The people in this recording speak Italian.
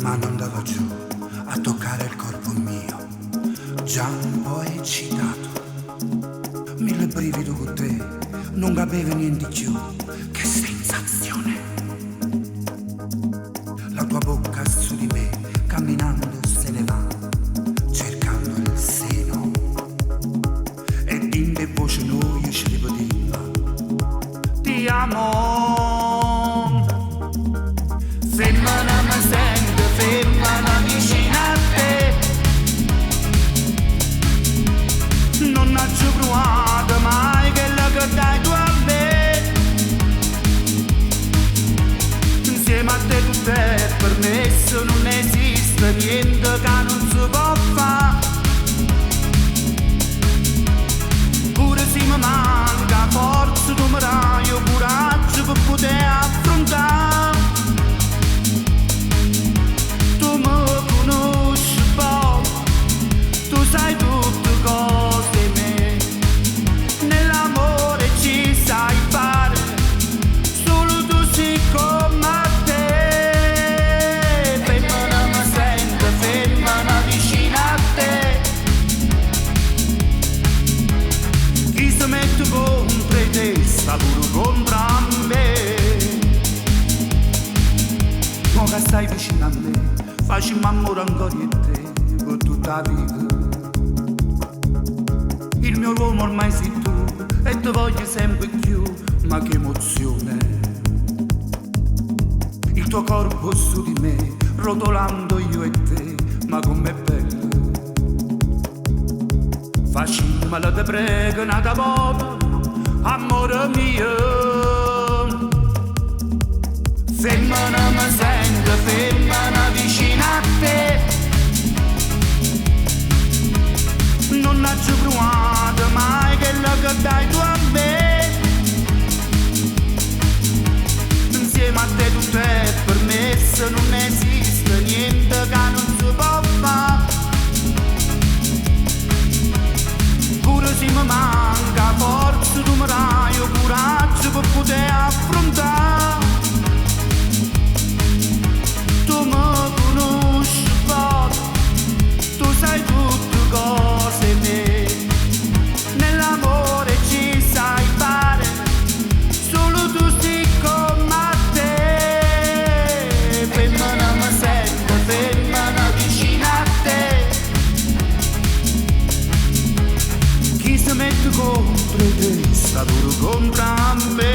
Mano andava giù a toccare il corpo mio, già un po' eccitato. Mille brividi con te, non capivo niente più. Che sensazione! La tua bocca su di me, camminando se ne va, cercando il seno. E in le voci noi ci ripetiamo: ti amo. Se non mi sento femmina vicino a te, non ho più provato mai quella che dai tu a me. Insieme a te tutto è permesso, non esiste niente che non si può fare. Pure se mi manca forza, tu mi dai il coraggio per poter affrontare. Sai tutte cose me, nell'amore ci sai fare, solo tu sei come te. Femmina mi sento, femmina vicino a te. Chi si mette contro te sta pure contro me. Ma che stai vicino a me, facciamo amore ancora di te per tutta la vita. Il mio uomo ormai sei tu e ti voglio sempre più, ma che emozione. Il tuo corpo su di me, rotolando io e te, ma com'è bello. Facimmela te prego un'altra volta, amore mio. Femmina mi sento, femmina vicino a te. Non ho più provato mai quella che dai tu a me. Insieme a te tutto è permesso, non esiste niente che non si può fare. Pure se mi manca forza, tu mi dai il coraggio per poter affrontare. Tu mi conosci poco, tu sai tutte cose me, nell'amore ci sai fare, solo tu sei come te. Femmina mi sento, femmina vicino a te. Chi si mette contro te sta pure contro me.